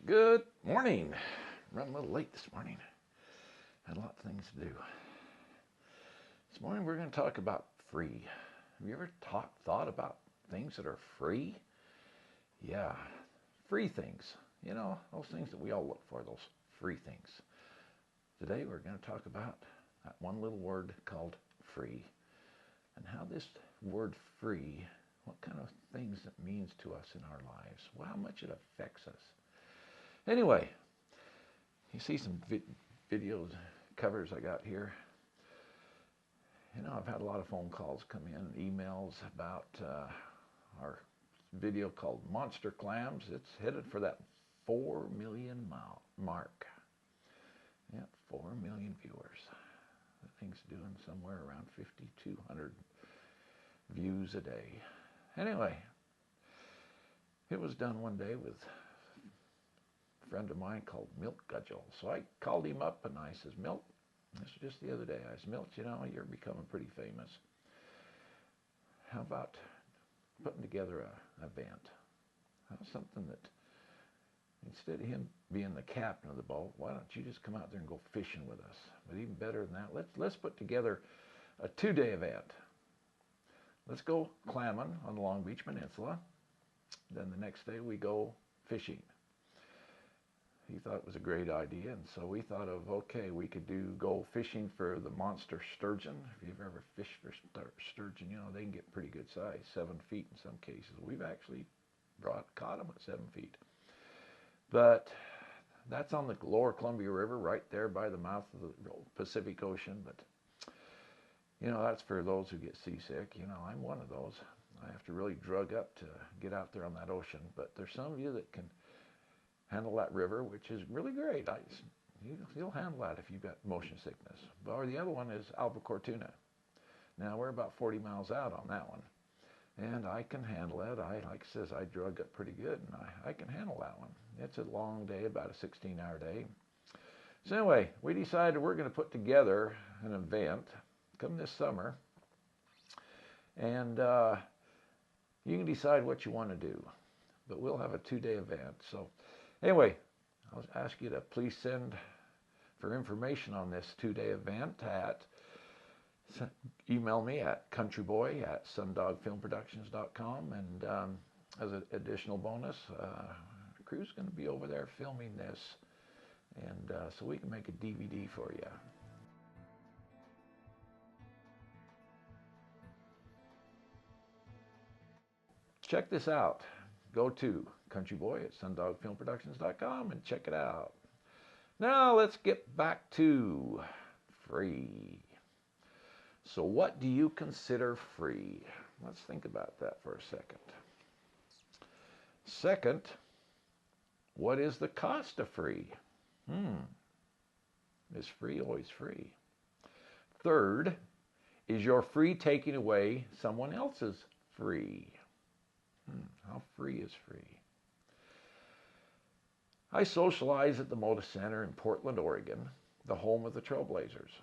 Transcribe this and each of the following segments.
Good morning. Running a little late this morning. Had a lot of things to do. This morning we're going to talk about free. Have you ever thought about things that are free? Yeah, free things. You know, those things that we all look for, those free things. Today we're going to talk about that one little word called free and how this word free, what kind of things it means to us in our lives, well, how much it affects us. Anyway, you see some video covers I got here. You know, I've had a lot of phone calls come in and emails about our video called Monster Clams. It's headed for that 4 million mark. Yeah, 4 million viewers. The thing's doing somewhere around 5,200 views a day. Anyway, it was done one day with friend of mine called Milt Gudgel. So I called him up and I says, Milt, this was just the other day. I said, Milt, you know, you're becoming pretty famous. How about putting together an event? Something that, instead of him being the captain of the boat, why don't you just come out there and go fishing with us? But even better than that, let's put together a 2-day event. Let's go clamming on the Long Beach Peninsula. Then the next day we go fishing. He thought it was a great idea, and so we thought of, okay, we could go fishing for the monster sturgeon. If you've ever fished for sturgeon, you know, they can get pretty good size, 7 feet in some cases. We've actually caught them at 7 feet. But that's on the lower Columbia River, right there by the mouth of the Pacific Ocean. But, you know, that's for those who get seasick. You know, I'm one of those. I have to really drug up to get out there on that ocean. But there's some of you that can handle that river, which is really great. You'll handle that if you've got motion sickness. Or the other one is albacore tuna. Now, we're about 40 miles out on that one. And I can handle it. Like I says, I drug up pretty good, and I can handle that one. It's a long day, about a 16-hour day. So anyway, we decided we're going to put together an event come this summer. And you can decide what you want to do. But we'll have a 2-day event. So anyway, I'll ask you to please send for information on this 2-day event email me at countryboy@sundogfilmproductions.com, and as an additional bonus, crew's going to be over there filming this, and so we can make a DVD for you. Check this out. Go to countryboy@sundogfilmproductions.com and check it out. Now let's get back to free. So what do you consider free? Let's think about that for a second. Second, what is the cost of free? Is free always free? Third, is your free taking away someone else's free? How free is free? I socialize at the Moda Center in Portland, Oregon, the home of the Trailblazers.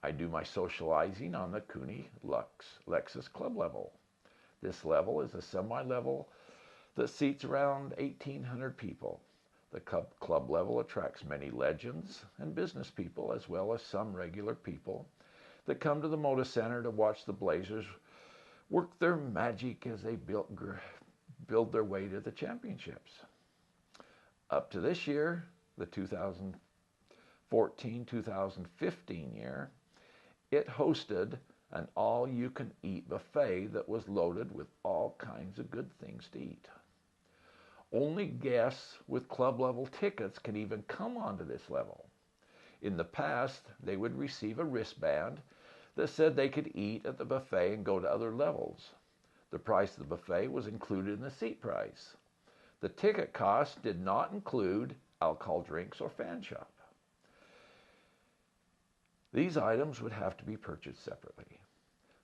I do my socializing on the Cooney Lexus Club level. This level is a semi-level that seats around 1,800 people. The club level attracts many legends and business people, as well as some regular people that come to the Moda Center to watch the Blazers work their magic as they build their way to the championships. Up to this year, the 2014-2015 year, it hosted an all-you-can-eat buffet that was loaded with all kinds of good things to eat. Only guests with club-level tickets can even come onto this level. In the past, they would receive a wristband that said they could eat at the buffet and go to other levels. The price of the buffet was included in the seat price. The ticket cost did not include alcohol drinks or fan shop. These items would have to be purchased separately.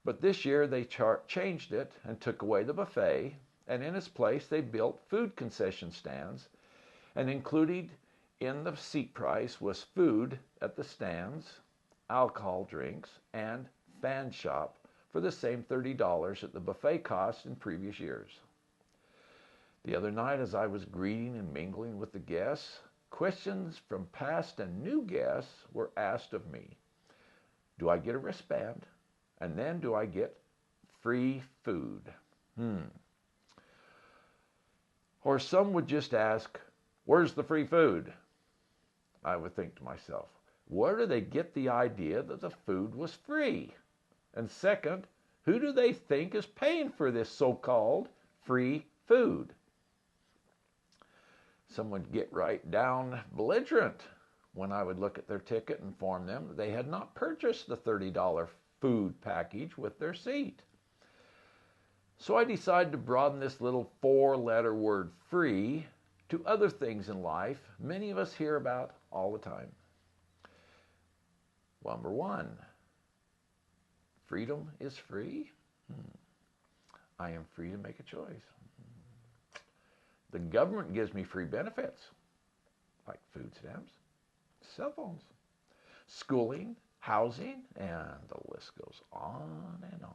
But this year they changed it and took away the buffet, and in its place they built food concession stands, and included in the seat price was food at the stands, alcohol drinks, and fan shop for the same $30 that the buffet cost in previous years. The other night, as I was greeting and mingling with the guests, questions from past and new guests were asked of me. Do I get a wristband? And then do I get free food? Or some would just ask, where's the free food? I would think to myself, where do they get the idea that the food was free? And second, who do they think is paying for this so-called free food? Some would get right down belligerent when I would look at their ticket and inform them that they had not purchased the $30 food package with their seat. So I decided to broaden this little 4-letter word free to other things in life many of us hear about all the time. Number 1, freedom is free. I am free to make a choice. The government gives me free benefits, like food stamps, cell phones, schooling, housing, and the list goes on and on.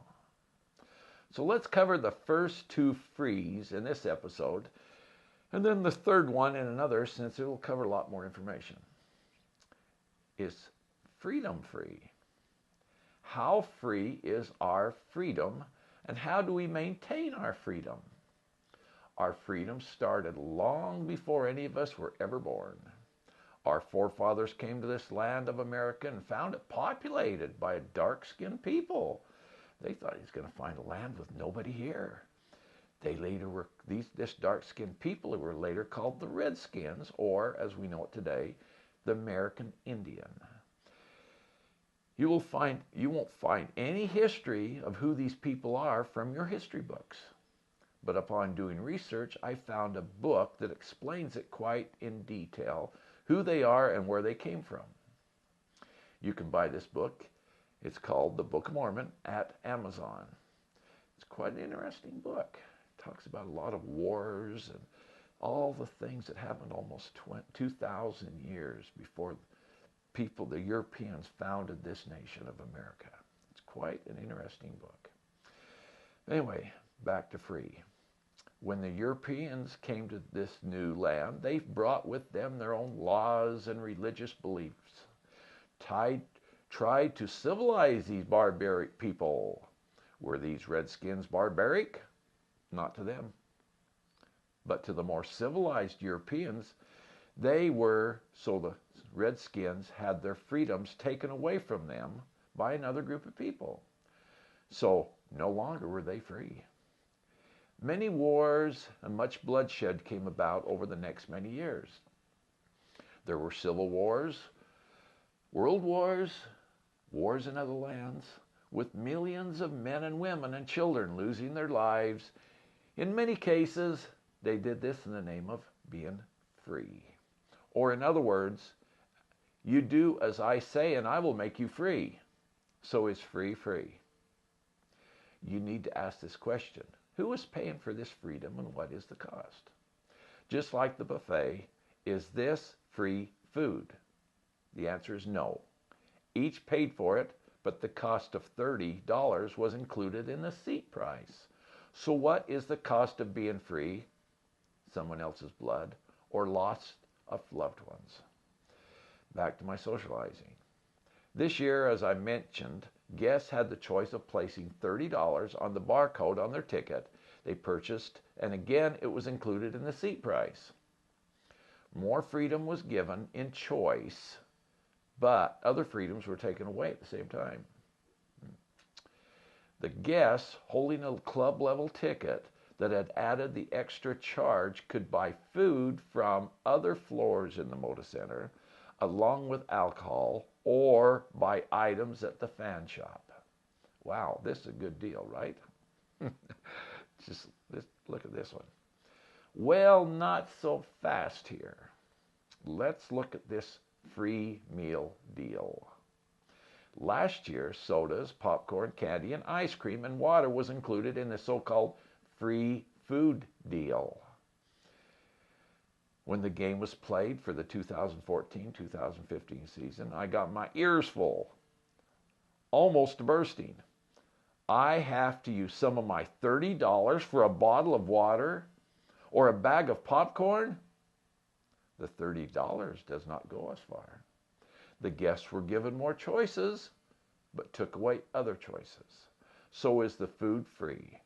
So let's cover the first 2 frees in this episode, and then the third one in another, since it will cover a lot more information. Is freedom free? How free is our freedom, and how do we maintain our freedom? Our freedom started long before any of us were ever born. Our forefathers came to this land of America and found it populated by dark-skinned people. They thought he was going to find a land with nobody here. They later were, this dark-skinned people were later called the Redskins, or, as we know it today, the American Indian. You won't find any history of who these people are from your history books. But upon doing research, I found a book that explains it quite in detail, who they are and where they came from. You can buy this book. It's called The Book of Mormon at Amazon. It's quite an interesting book. It talks about a lot of wars and all the things that happened almost 2,000 years before the Europeans founded this nation of America. It's quite an interesting book. Anyway, back to free. When the Europeans came to this new land, they brought with them their own laws and religious beliefs, tried to civilize these barbaric people. Were these Redskins barbaric? Not to them. But to the more civilized Europeans, they were, so the Redskins had their freedoms taken away from them by another group of people. So no longer were they free. Many wars and much bloodshed came about over the next many years. There were civil wars, world wars, wars in other lands, with millions of men and women and children losing their lives. In many cases, they did this in the name of being free. Or in other words, you do as I say and I will make you free. So is free free? You need to ask this question. Who is paying for this freedom and what is the cost? Just like the buffet, is this free food? The answer is no. Each paid for it, but the cost of $30 was included in the seat price. So what is the cost of being free? Someone else's blood or loss of loved ones. Back to my socializing. This year, as I mentioned, guests had the choice of placing $30 on the barcode on their ticket they purchased, and again, it was included in the seat price. More freedom was given in choice, but other freedoms were taken away at the same time. The guests holding a club-level ticket that had added the extra charge could buy food from other floors in the Moda Center, along with alcohol, or buy items at the fan shop. Wow, this is a good deal, right? Just look at this one. Well, not so fast here. Let's look at this free meal deal. Last year, sodas, popcorn, candy, and ice cream and water was included in the so-called free food deal. When the game was played for the 2014-2015 season, I got my ears full, almost bursting. I have to use some of my $30 for a bottle of water? or a bag of popcorn, the $30 does not go as far. The guests were given more choices, but took away other choices. So is the food free?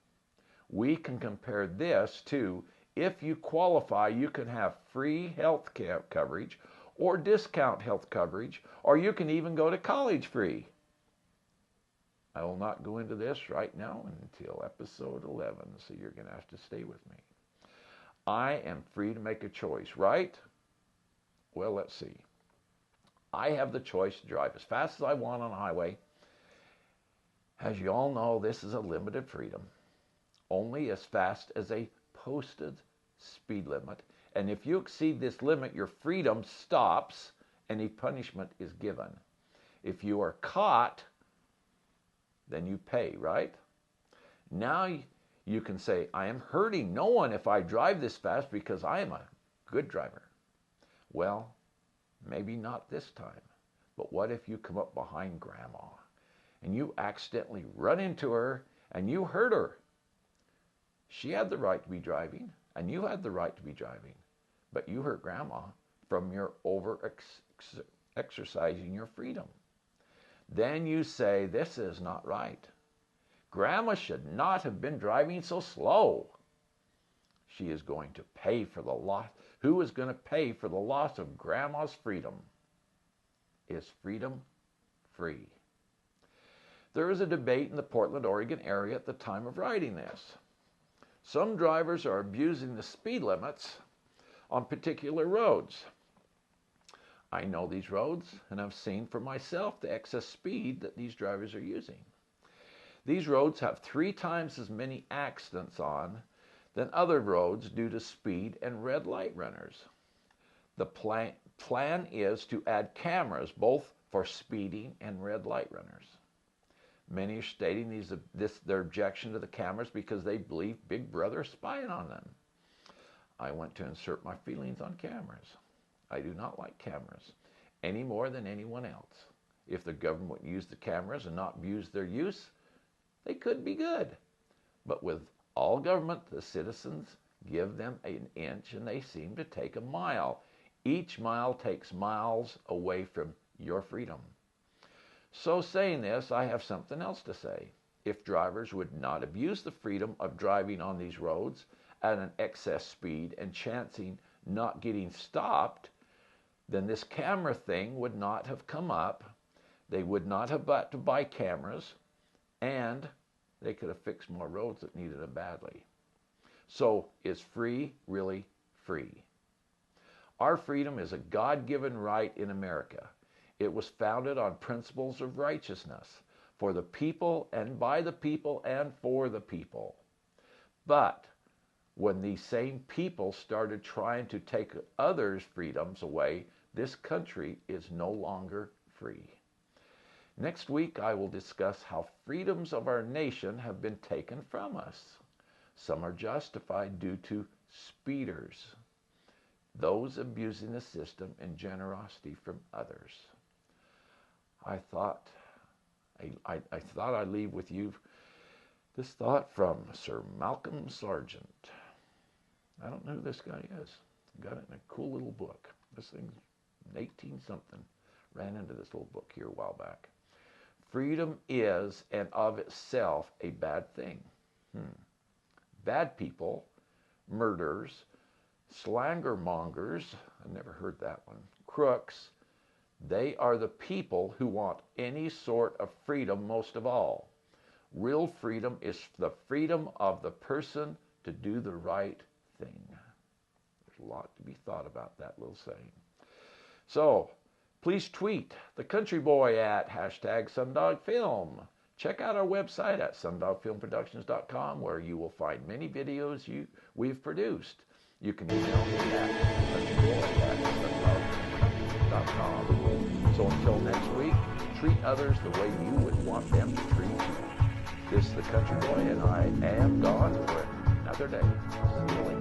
We can compare this to, if you qualify, you can have free health care coverage or discount health coverage, or you can even go to college free. I will not go into this right now until episode 11, so you're going to have to stay with me. I am free to make a choice, right? Well, let's see. I have the choice to drive as fast as I want on the highway. As you all know, this is a limited freedom. Only as fast as a posted speed limit. And if you exceed this limit, your freedom stops and a punishment is given. If you are caught, then you pay, right? Now you can say, I am hurting no one if I drive this fast because I am a good driver. Well, maybe not this time. But what if you come up behind Grandma and you accidentally run into her and you hurt her? She had the right to be driving and you had the right to be driving, but you hurt Grandma from your exercising your freedom. Then you say, this is not right. Grandma should not have been driving so slow. She is going to pay for the loss. Who is going to pay for the loss of Grandma's freedom? Is freedom free? There is a debate in the Portland, Oregon area at the time of writing this. Some drivers are abusing the speed limits on particular roads. I know these roads and I've seen for myself the excess speed that these drivers are using. These roads have 3 times as many accidents on than other roads due to speed and red light runners. The plan is to add cameras both for speeding and red light runners. Many are stating their objection to the cameras because they believe Big Brother is spying on them. I want to insert my feelings on cameras. I do not like cameras any more than anyone else. If the government used the cameras and not abused their use, they could be good. But with all government, the citizens give them an inch and they seem to take a mile. Each mile takes miles away from your freedom. So saying this, I have something else to say. If drivers would not abuse the freedom of driving on these roads at an excess speed and chancing not getting stopped, then this camera thing would not have come up. They would not have got to buy cameras, and they could have fixed more roads that needed it badly. So is free really free? Our freedom is a God-given right in America. It was founded on principles of righteousness for the people and by the people and for the people. But when these same people started trying to take others' freedoms away, this country is no longer free. Next week, I will discuss how freedoms of our nation have been taken from us. Some are justified due to speeders, those abusing the system and generosity from others. I thought I'd leave with you this thought from Sir Malcolm Sargent. I don't know who this guy is. Got it in a cool little book. This thing's 18-something. Ran into this little book here a while back. Freedom is, and of itself, a bad thing. Bad people, murderers, slandermongers, I never heard that one, crooks, they are the people who want any sort of freedom most of all. Real freedom is the freedom of the person to do the right thing. There's a lot to be thought about that little saying. So, please tweet the country boy at #SundogFilm. Check out our website at sundogfilmproductions.com where you will find many videos we've produced. You can email me at countryboy@sundogfilmproductions.com. So until next week, treat others the way you would want them to treat you. This is the country boy, and I am gone for another day. See you later.